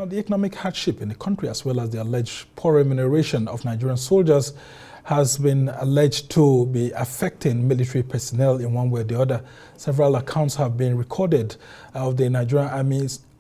Now, the economic hardship in the country, as well as the alleged poor remuneration of Nigerian soldiers, has been alleged to be affecting military personnel in one way or the other. Several accounts have been recorded of the Nigerian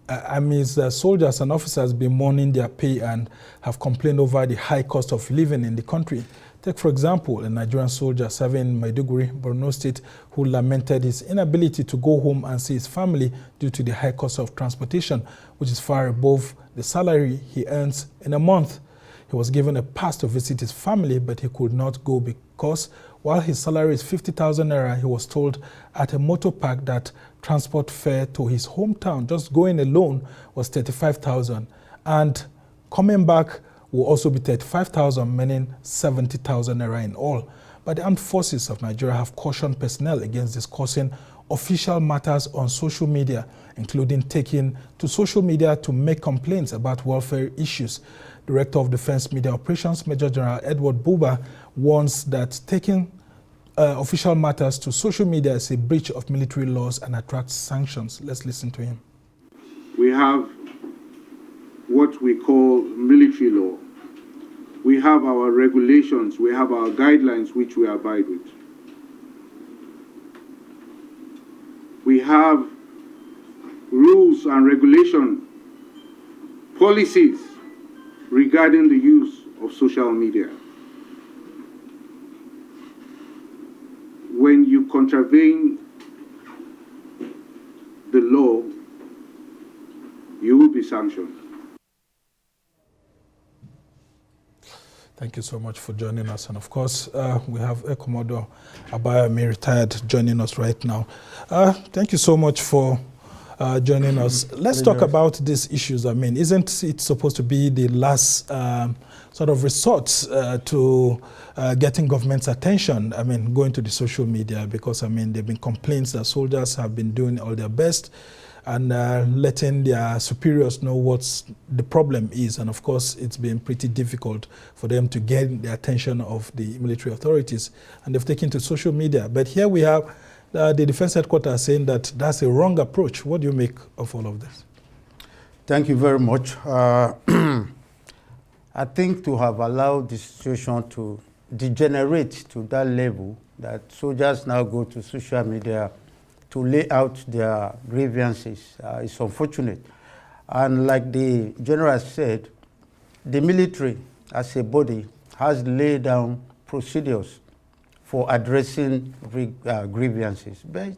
Army's soldiers and officers bemoaning their pay and have complained over the high cost of living in the country. Take, for example, a Nigerian soldier serving in Maiduguri, Borno State, who lamented his inability to go home and see his family due to the high cost of transportation, which is far above the salary he earns in a month. He was given a pass to visit his family, but he could not go because while his salary is 50,000 naira, he was told at a motor park that transport fare to his hometown, just going alone, was 35,000. And coming back will also be 35,000, meaning 70,000 naira in all. But the armed forces of Nigeria have cautioned personnel against discussing official matters on social media, including taking to social media to make complaints about welfare issues. Director of Defense Media Operations, Major General Edward Buba, warns that taking official matters to social media is a breach of military laws and attracts sanctions. Let's listen to him. We have what we call military law. We have our regulations, we have our guidelines which we abide with. We have rules and regulation, policies regarding the use of social media. When you contravene the law, you will be sanctioned. Thank you so much for joining us. And of course, we have Air Commodore Abayomi, retired, joining us right now. Thank you so much for joining us. Let's talk about these issues. I mean, isn't it supposed to be the last sort of resort to getting government's attention? I mean, going to the social media, because, I mean, there have been complaints that soldiers have been doing all their best and letting their superiors know what the problem is. And of course, it's been pretty difficult for them to get the attention of the military authorities. And they've taken to social media. But here we have the Defense Headquarters saying that that's a wrong approach. What do you make of all of this? Thank you very much. I think to have allowed the situation to degenerate to that level, that soldiers now go to social media to lay out their grievances is unfortunate. And like the general said, the military as a body has laid down procedures for addressing grievances. But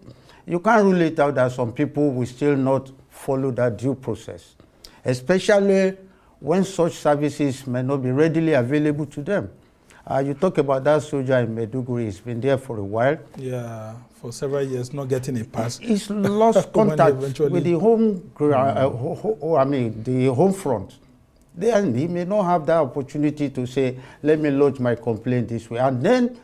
you can't rule it out that some people will still not follow that due process, especially when such services may not be readily available to them. You talk about that soldier in Maiduguri, he's been there for a while. Yeah, for several years, not getting a pass. He's lost contact with the home, the home front. Then he may not have that opportunity to say, let me lodge my complaint this way. And then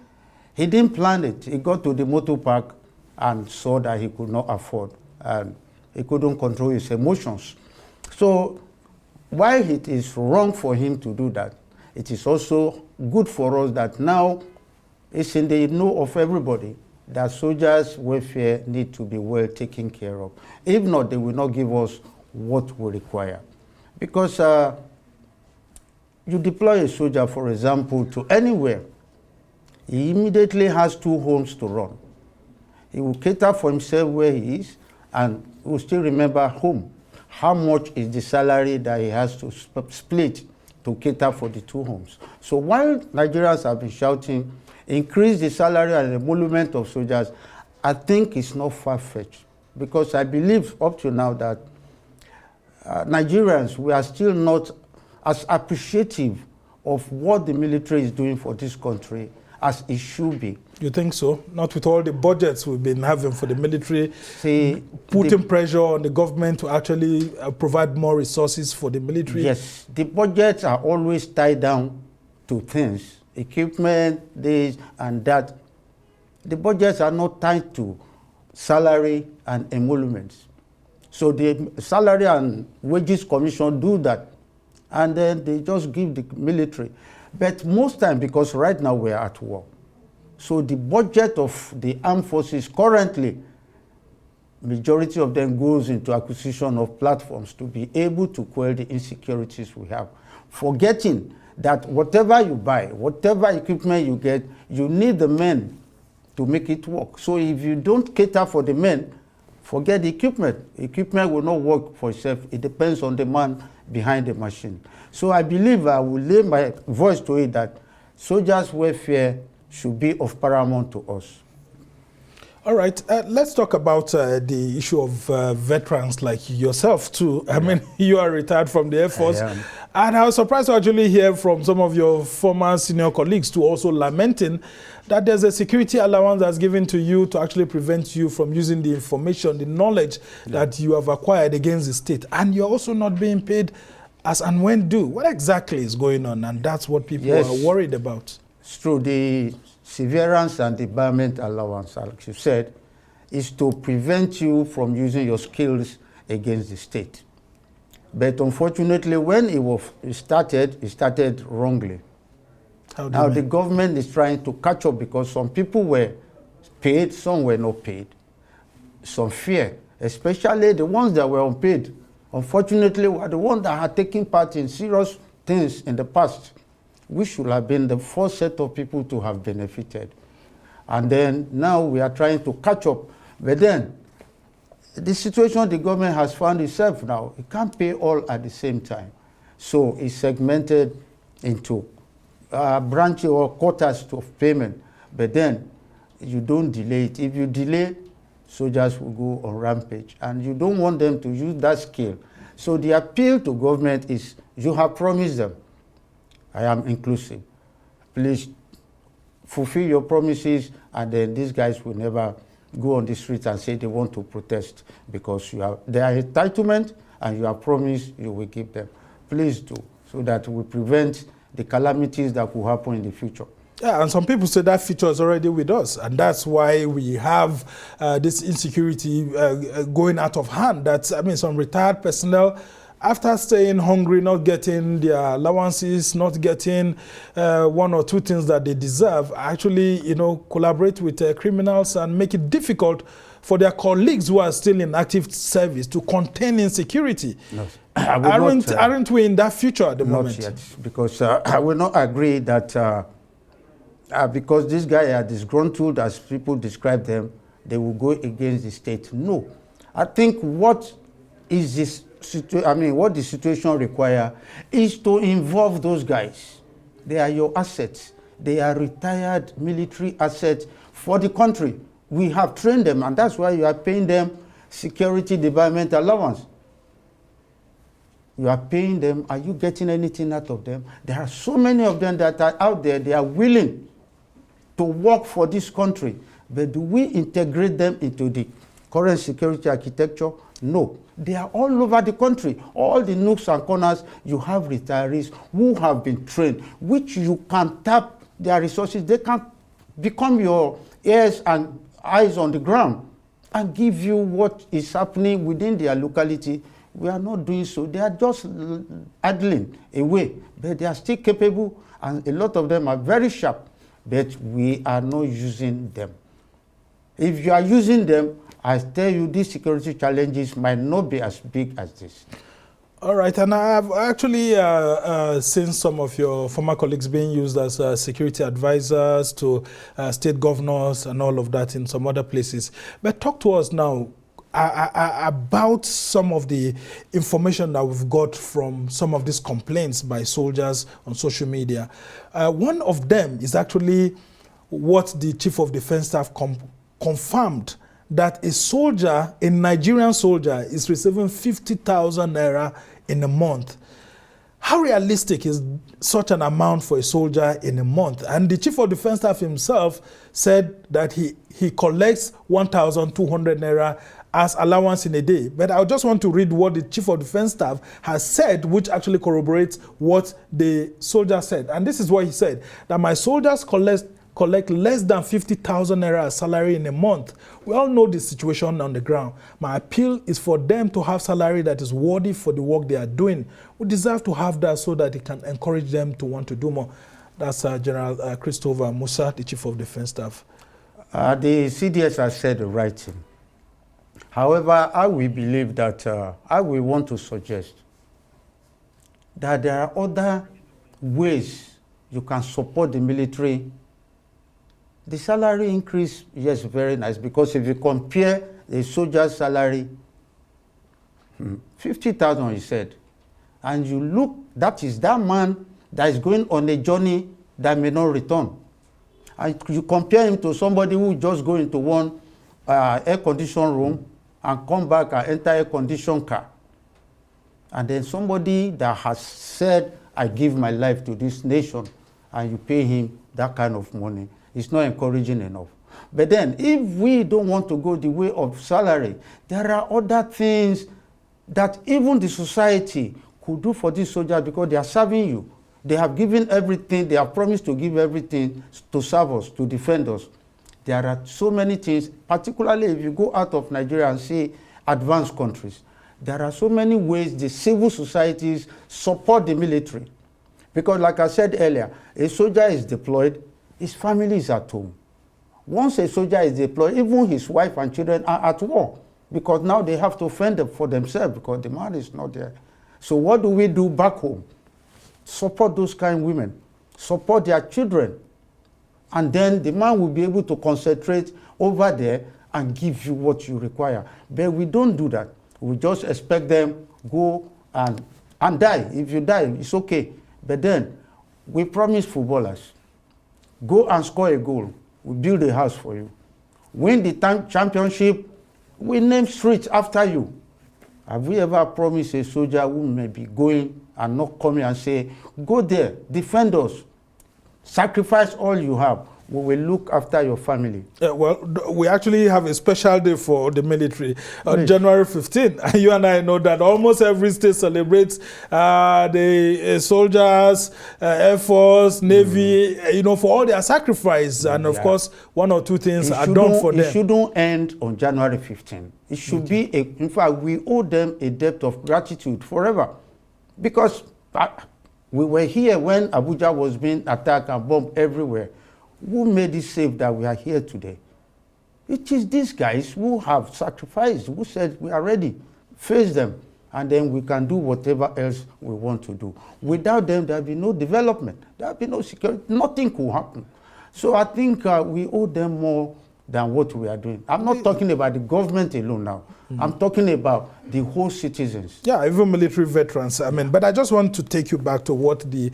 he didn't plan it. He got to the motor park and saw that he could not afford, and he couldn't control his emotions. So while it is wrong for him to do that, it is also good for us that now it's in the know of everybody that soldiers' welfare need to be well taken care of. If not, they will not give us what we require. Because you deploy a soldier, for example, to anywhere, he immediately has 2 homes to run. He will cater for himself where he is, and he will still remember home. How much is the salary that he has to split to cater for the 2 homes? So while Nigerians have been shouting, increase the salary and emolument of soldiers, I think it's not far-fetched. Because I believe up to now that Nigerians, we are still not as appreciative of what the military is doing for this country as it should be. You think so? Not with all the budgets we've been having for the military, putting pressure on the government to actually provide more resources for the military? Yes, the budgets are always tied down to things, equipment, this and that. The budgets are not tied to salary and emoluments. So the Salary and Wages Commission do that, and then they just give the military. But most time, because right now we are at war, so the budget of the armed forces currently majority of them goes into acquisition of platforms to be able to quell the insecurities we have, forgetting that whatever you buy, whatever equipment you get, you need the men to make it work. So if you don't cater for the men, forget the equipment. Equipment will not work for itself. It depends on the man behind the machine. So I believe I will lay my voice to it that soldiers' welfare should be of paramount to us. All right, let's talk about the issue of veterans like yourself too. I mean, you are retired from the Air Force. And I was surprised to actually hear from some of your former senior colleagues too also lamenting that there's a security allowance that's given to you to actually prevent you from using the information, the knowledge that you have acquired against the state. And you're also not being paid as and when due. What exactly is going on? And that's what people are worried about. It's true. The severance and debarment allowance, like you said, is to prevent you from using your skills against the state. But unfortunately, when it started wrongly. Now the government is trying to catch up because some people were paid, some were not paid. Some fear, especially the ones that were unpaid, unfortunately were the ones that had taken part in serious things in the past. We should have been the first set of people to have benefited. And then now we are trying to catch up. But then the situation the government has found itself now, it can't pay all at the same time. So it's segmented into branches or quarters of payment. But then you don't delay it. If you delay, soldiers will go on rampage. And you don't want them to use that skill. So the appeal to government is you have promised them, I am inclusive. Please fulfill your promises, and then these guys will never go on the streets and say they want to protest because they are entitlement and you have promised you will give them. Please do, so that we prevent the calamities that will happen in the future. Yeah, and some people say that future is already with us, and that's why we have this insecurity going out of hand. That's, I mean, some retired personnel, after staying hungry, not getting their allowances, not getting one or two things that they deserve, actually, collaborate with criminals and make it difficult for their colleagues who are still in active service to contain insecurity. No, aren't we in that future at the moment? Not yet, because I will not agree that because this guy are disgruntled, as people describe them, they will go against the state. No. I think what the situation requires is to involve those guys. They are your assets. They are retired military assets for the country. We have trained them, and that's why you are paying them security debarment allowance. You are paying them. Are you getting anything out of them? There are so many of them that are out there. They are willing to work for this country. But do we integrate them into the current security architecture? No. They are all over the country. All the nooks and corners, you have retirees who have been trained, which you can tap their resources. They can become your ears and eyes on the ground and give you what is happening within their locality. We are not doing so. They are just idling away, but they are still capable, and a lot of them are very sharp, but we are not using them. If you are using them, I tell you, these security challenges might not be as big as this. All right, and I've actually seen some of your former colleagues being used as security advisors to state governors and all of that in some other places. But talk to us now about some of the information that we've got from some of these complaints by soldiers on social media. One of them is actually what the Chief of Defense Staff confirmed, that a soldier, a Nigerian soldier, is receiving 50,000 naira in a month. How realistic is such an amount for a soldier in a month? And the Chief of Defense Staff himself said that he collects 1,200 naira as allowance in a day. But I just want to read what the Chief of Defense Staff has said, which actually corroborates what the soldier said. And this is what he said, that my soldiers collect less than 50,000 naira as salary in a month. We all know the situation on the ground. My appeal is for them to have salary that is worthy for the work they are doing. We deserve to have that so that it can encourage them to want to do more. That's General Christopher Musa, the Chief of Defense Staff. The CDS has said the right thing. However, I will believe that, I will want to suggest that there are other ways you can support the military. The salary increase, yes, very nice, because if you compare the soldier's salary, 50,000 he said, and you look, that is that man that is going on a journey that may not return. And you compare him to somebody who just go into one air-conditioned room and come back and enter a conditioned car. And then somebody that has said, I give my life to this nation, and you pay him that kind of money, it's not encouraging enough. But then, if we don't want to go the way of salary, there are other things that even the society could do for these soldiers, because they are serving you. They have given everything, they have promised to give everything to serve us, to defend us. There are so many things, particularly if you go out of Nigeria and see advanced countries. There are so many ways the civil societies support the military. Because like I said earlier, a soldier is deployed, his family is at home. Once a soldier is deployed, even his wife and children are at war, because now they have to fend for themselves because the man is not there. So what do we do back home? Support those kind of women, support their children, and then the man will be able to concentrate over there and give you what you require. But we don't do that. We just expect them go and die. If you die, it's okay. But then we promise footballers, go and score a goal. We build a house for you. Win the championship, we name streets after you. Have we ever promised a soldier who may be going and not coming and say, go there, defend us, sacrifice all you have, we will look after your family? Well, we actually have a special day for the military on January 15. You and I know that almost every state celebrates the soldiers, Air Force, Navy, for all their sacrifice. And of course, one or two things are done for them. It shouldn't end on January 15. It should be, in fact, we owe them a debt of gratitude forever. Because we were here when Abuja was being attacked and bombed everywhere. Who made it safe that we are here today? It is these guys who have sacrificed, who said we are ready, face them, and then we can do whatever else we want to do. Without them, there will be no development, there will be no security, nothing could happen. So I think we owe them more than what we are doing. I'm not talking about the government alone now. I'm talking about the whole citizens. Yeah, even military veterans. But I just want to take you back to what the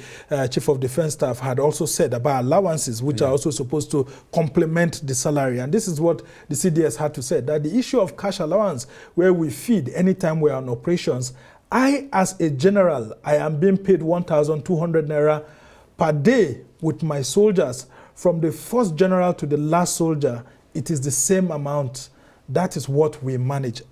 Chief of Defense Staff had also said about allowances, which are also supposed to complement the salary. And this is what the CDS had to say, that the issue of cash allowance, where we feed anytime we're on operations, I, as a general, I am being paid 1,200 naira per day with my soldiers. From the first general to the last soldier, it is the same amount. That is what we manage.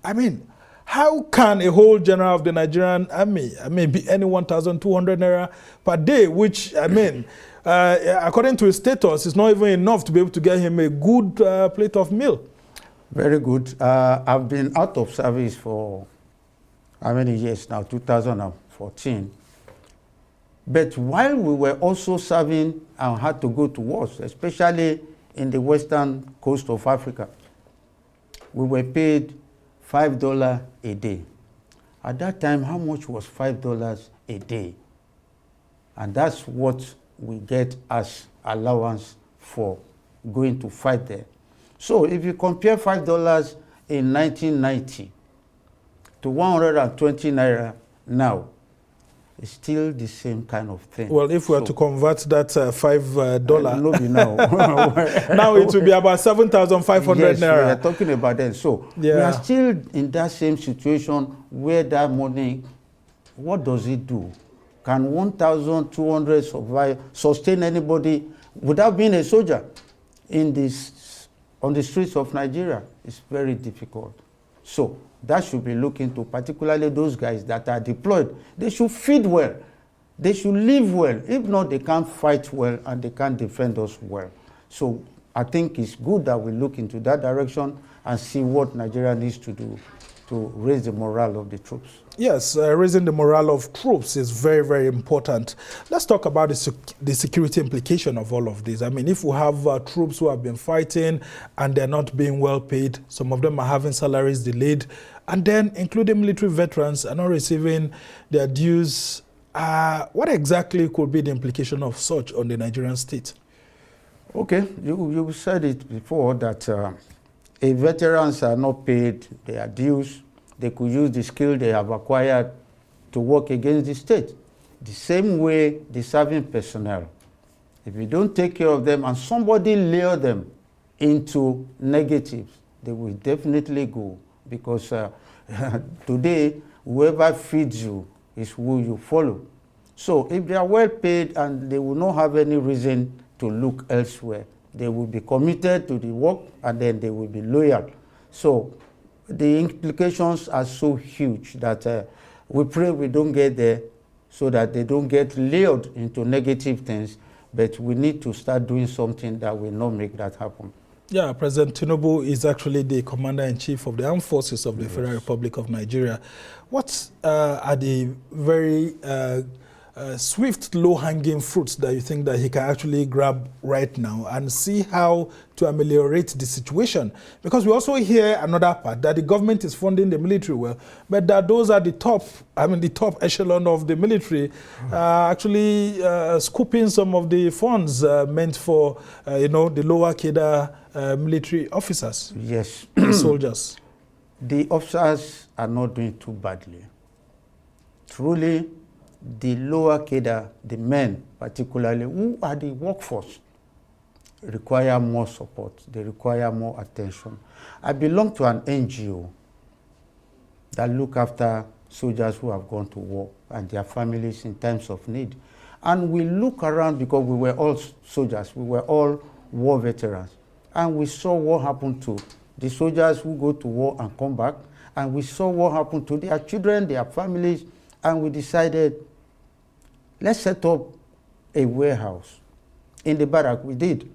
How can a whole general of the Nigerian army, be any 1,200 naira per day, which, according to his status, is not even enough to be able to get him a good plate of meal? Very good. I've been out of service for how many years now? 2014. But while we were also serving and had to go to wars, especially in the western coast of Africa, we were paid $5 a day. At that time, how much was $5 a day? And that's what we get as allowance for going to fight there. So if you compare $5 in 1990 to 120 naira now, it's still the same kind of thing. Well, if we were to convert that $5, now. Now it will be about 7,500 yes, naira. We are talking about that. So we are still in that same situation where that money, what does it do? Can 1,200 sustain anybody without being a soldier on the streets of Nigeria? It's very difficult. So that should be looked into, particularly those guys that are deployed. They should feed well. They should live well. If not, they can't fight well and they can't defend us well. So I think it's good that we look into that direction and see what Nigeria needs to do. to raise the morale of the troops. Yes, raising the morale of troops is very, very important. Let's talk about the security implication of all of this. I mean, if we have troops who have been fighting and they're not being well paid, some of them are having salaries delayed, and then including military veterans are not receiving their dues, what exactly could be the implication of such on the Nigerian state? Okay, you said it before that if veterans are not paid their dues, they could use the skill they have acquired to work against the state. The same way the serving personnel. If you don't take care of them and somebody lure them into negatives, they will definitely go. Because today, whoever feeds you is who you follow. So if they are well paid and they will not have any reason to look elsewhere, they will be committed to the work and then they will be loyal. So the implications are so huge that we pray we don't get there so that they don't get lured into negative things, but we need to start doing something that will not make that happen. Yeah, President Tinubu is actually the Commander-in-Chief of the Armed Forces of the Federal Republic of Nigeria. What are the very swift, low-hanging fruits that you think that he can actually grab right now and see how to ameliorate the situation? Because we also hear another part, that the government is funding the military well, but that those are the top echelon of the military actually scooping some of the funds meant for, the lower cadre military officers. Yes. Soldiers. The officers are not doing too badly. Truly, the lower cadre, the men particularly, who are the workforce, require more support. They require more attention. I belong to an NGO that look after soldiers who have gone to war and their families in times of need. And we look around because we were all soldiers. We were all war veterans. And we saw what happened to the soldiers who go to war and come back. And we saw what happened to their children, their families. And we decided, let's set up a warehouse. In the barrack, we did.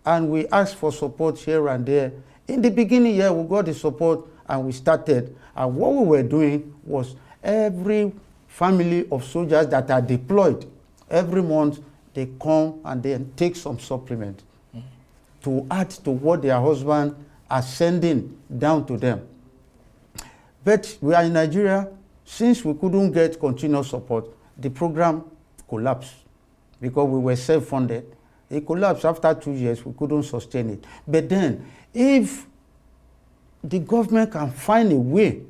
And we asked for support here and there. In the beginning, we got the support and we started. And what we were doing was every family of soldiers that are deployed, every month they come and then take some supplement to add to what their husbands are sending down to them. But we are in Nigeria. Since we couldn't get continuous support, the program collapsed because we were self-funded. It collapsed after 2 years. We couldn't sustain it. But then, if the government can find a way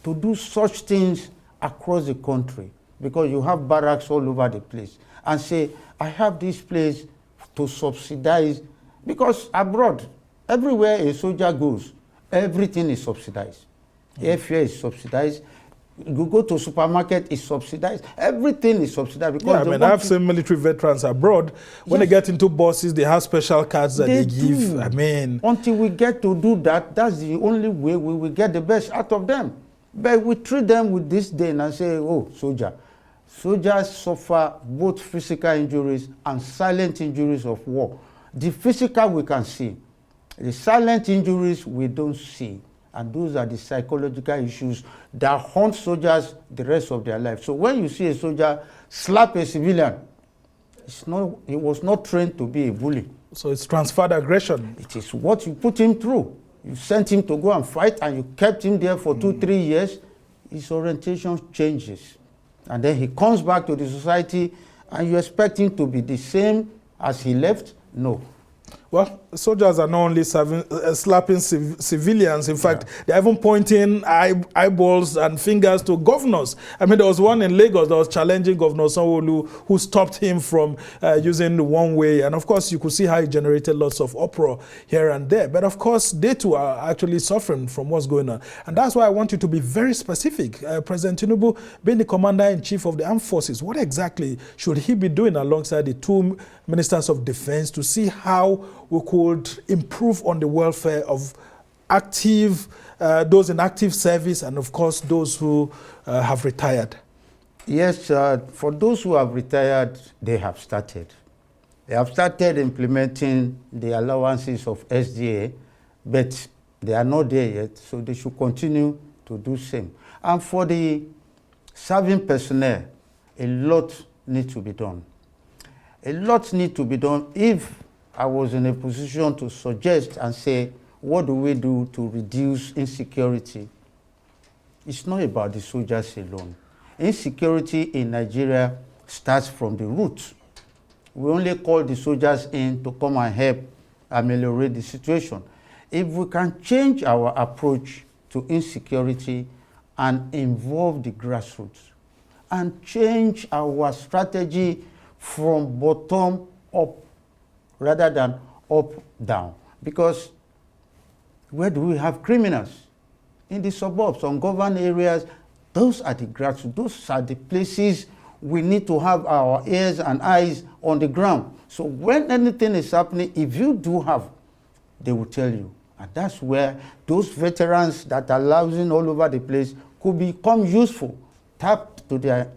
to do such things across the country, because you have barracks all over the place, and say, I have this place to subsidize, because abroad, everywhere a soldier goes, everything is subsidized. Airfare is subsidized. You go to a supermarket, it's subsidized. Everything is subsidized. Because I've seen military veterans abroad. When they get into buses, they have special cards that they give. Until we get to do that, that's the only way we will get the best out of them. But we treat them with disdain and say, oh, soldier. Soldiers suffer both physical injuries and silent injuries of war. The physical we can see. The silent injuries we don't see. And those are the psychological issues that haunt soldiers the rest of their life. So when you see a soldier slap a civilian, he was not trained to be a bully. So it's transferred aggression. It is what you put him through. You sent him to go and fight and you kept him there for 2-3 years. His orientation changes. And then he comes back to the society and you expect him to be the same as he left? No. Well, soldiers are not only slapping civilians. In fact, they're even pointing eyeballs and fingers to governors. I mean, there was one in Lagos that was challenging Governor Sanwo-Olu, who stopped him from using the one way. And of course, you could see how it generated lots of uproar here and there. But of course, they too are actually suffering from what's going on. And that's why I want you to be very specific. President Tinubu, being the Commander-in-Chief of the Armed Forces, what exactly should he be doing alongside the two Ministers of Defense to see how we could improve on the welfare of those in active service and, of course, those who have retired? Yes, for those who have retired, they have started. They have started implementing the allowances of SDA, but they are not there yet, so they should continue to do same. And for the serving personnel, a lot needs to be done. A lot needs to be done. If I was in a position to suggest and say, what do we do to reduce insecurity? It's not about the soldiers alone. Insecurity in Nigeria starts from the roots. We only call the soldiers in to come and help ameliorate the situation. If we can change our approach to insecurity and involve the grassroots and change our strategy from bottom up rather than up down, because where do we have criminals? In the suburbs, ungoverned areas, those are the grassroots, those are the places we need to have our ears and eyes on the ground. So when anything is happening, if you do have, they will tell you. And that's where those veterans that are lounging all over the place could become useful. Tap to their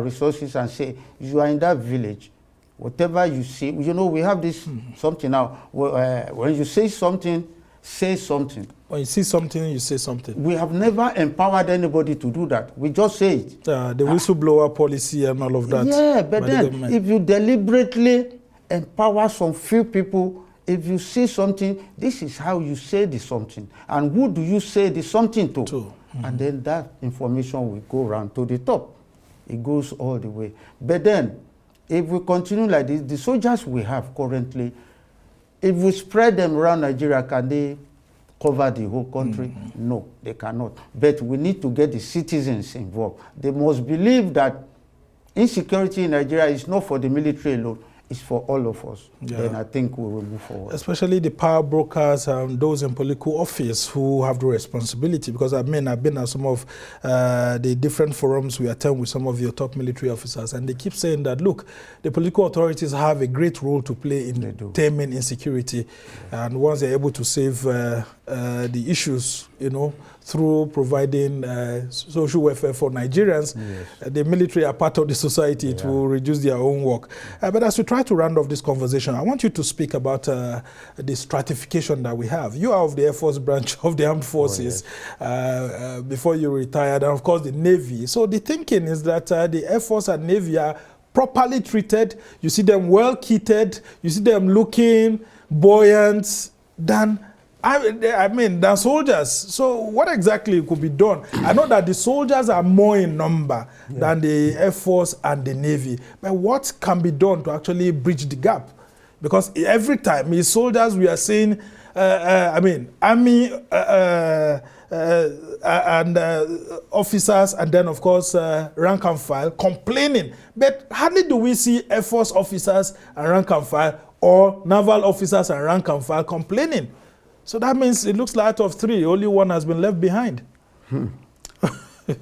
resources and say, you are in that village. Whatever you see, you know, we have this something now. When you say something, say something. When you see something, you say something. We have never empowered anybody to do that. We just say it. The whistleblower policy and all of that. Yeah, but then if you deliberately empower some few people, if you say something, this is how you say the something. And who do you say the something to? And then that information will go around to the top. It goes all the way. But then, if we continue like this, the soldiers we have currently, if we spread them around Nigeria, can they cover the whole country? No, they cannot. But we need to get the citizens involved. They must believe that insecurity in Nigeria is not for the military alone. It's for all of us. Yeah. Then I think we will move forward. Especially the power brokers and those in political office who have the responsibility. Because I've been at some of the different forums we attend with some of your top military officers, and they keep saying that, look, the political authorities have a great role to play in taming insecurity. And once they're able to save the issues, you know, through providing social welfare for Nigerians, the military are part of the society to reduce their own work. But as we try to round off this conversation, I want you to speak about the stratification that we have. You are of the Air Force branch of the Armed Forces before you retired, and of course the Navy. So the thinking is that the Air Force and Navy are properly treated. You see them well kitted. You see them looking buoyant than than soldiers. So what exactly could be done? I know that the soldiers are more in number than the Air Force and the Navy. But what can be done to actually bridge the gap? Because every time the soldiers we are seeing, Army and officers, and then of course rank and file complaining. But hardly do we see Air Force officers and rank and file, or naval officers and rank and file complaining. So that means it looks like out of three, only one has been left behind.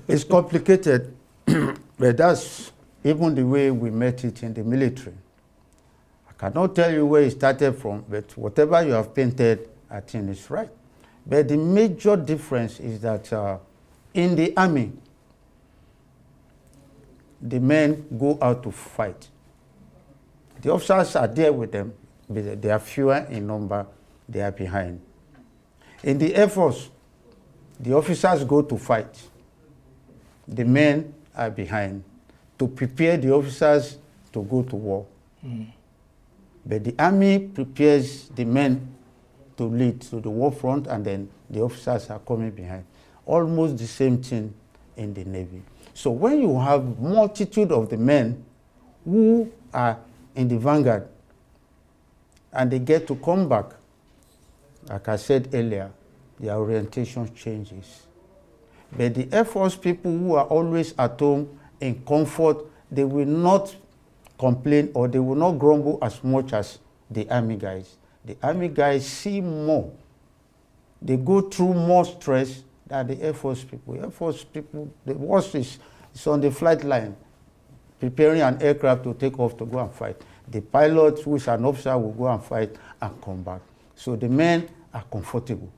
It's complicated, but that's even the way we met it in the military. I cannot tell you where it started from, but whatever you have painted, I think is right. But the major difference is that in the army, the men go out to fight. The officers are there with them, but they are fewer in number, they are behind. In the Air Force, the officers go to fight. The men are behind to prepare the officers to go to war. But the army prepares the men to lead to the war front, and then the officers are coming behind. Almost the same thing in the Navy. So when you have multitude of the men who are in the vanguard and they get to come back, like I said earlier, their orientation changes. But the Air Force people who are always at home in comfort, they will not complain or they will not grumble as much as the Army guys. The Army guys see more. They go through more stress than the Air Force people. Air Force people, the worst is on the flight line, preparing an aircraft to take off to go and fight. The pilot, who is an officer, will go and fight and come back. So the men are comfortable.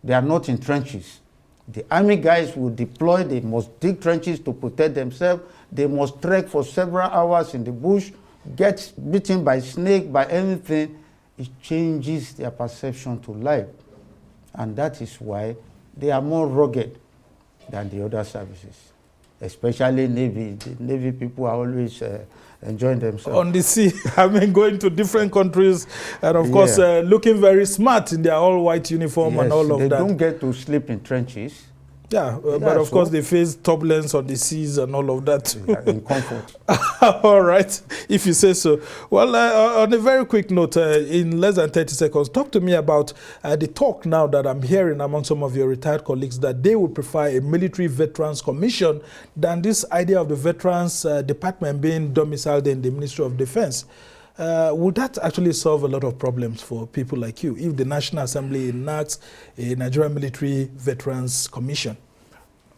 They are not in trenches. The Army guys will deploy, they must dig trenches to protect themselves. They must trek for several hours in the bush, get bitten by snake, by anything. It changes their perception to life. And that is why they are more rugged. than the other services, especially Navy. The Navy people are always enjoying themselves. On the sea, I mean, going to different countries and, of course, looking very smart in their all-white uniform and all of that. They don't get to sleep in trenches. Yeah, but of course they face turbulence on the seas and all of that. In comfort. All right, if you say so. Well, on a very quick note, in less than 30 seconds, talk to me about the talk now that I'm hearing among some of your retired colleagues that they would prefer a military veterans commission than this idea of the veterans department being domiciled in the Ministry of Defense. Would that actually solve a lot of problems for people like you if the National Assembly enacts a Nigerian Military Veterans Commission?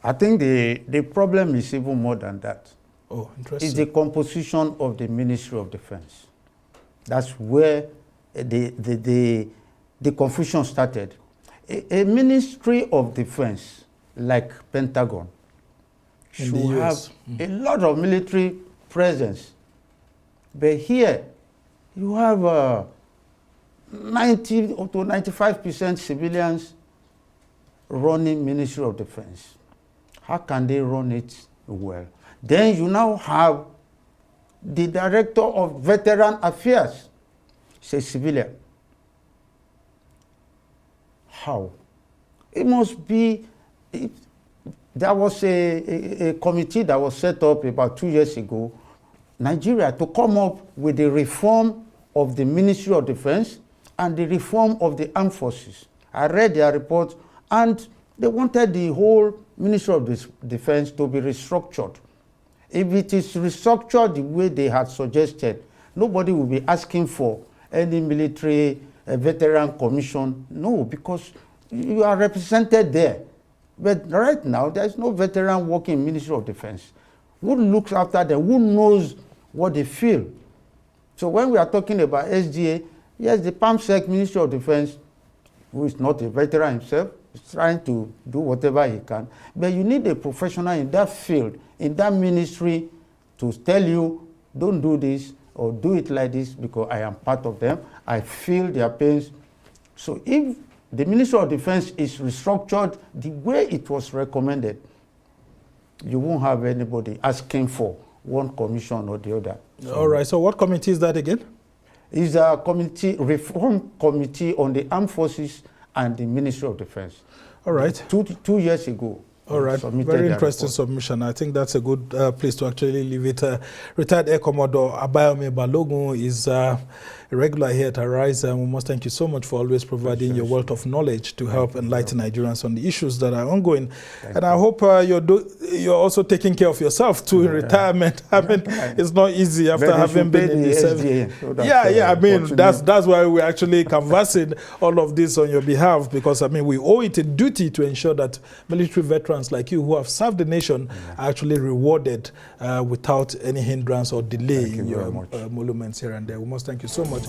I think the problem is even more than that. Oh, interesting. It's the composition of the Ministry of Defense. That's where the confusion started. A Ministry of Defense like Pentagon should have a lot of military presence. But here, you have 90 to 95% civilians running Ministry of Defense. How can they run it well? Then you now have the Director of Veteran Affairs. It's a civilian. How? It must be, there was a committee that was set up about 2 years ago, Nigeria, to come up with the reform of the Ministry of Defense and the reform of the armed forces. I read their report, and they wanted the whole Ministry of Defense to be restructured. If it is restructured the way they had suggested, nobody will be asking for any military veteran commission. No, because you are represented there. But right now, there is no veteran working in Ministry of Defense. Who looks after them? Who knows what they feel? So when we are talking about SDA, yes, the PAMSEC, Ministry of Defense, who is not a veteran himself, is trying to do whatever he can. But you need a professional in that field, in that ministry, to tell you, don't do this or do it like this because I am part of them. I feel their pains. So if the Ministry of Defense is restructured the way it was recommended, you won't have anybody asking for one commission or the other. So all right, so what committee is that again? It's a committee, reform committee on the armed forces and the Ministry of Defense. All right. Two years ago. All right, very interesting submission. I think that's a good place to actually leave it. Retired Air Commodore Abayomi Balogun is a regular here at Arise, and we must thank you so much for always providing your wealth of knowledge to help enlighten Nigerians on the issues that are ongoing. And I hope you're also taking care of yourself too in retirement. I mean, it's not easy after having been in the service. I mean, that's why we're actually canvassing all of this on your behalf, because I mean, we owe it a duty to ensure that military veterans like you who have served the nation are actually rewarded without any hindrance or delay in your emoluments here and there. We must thank you so much.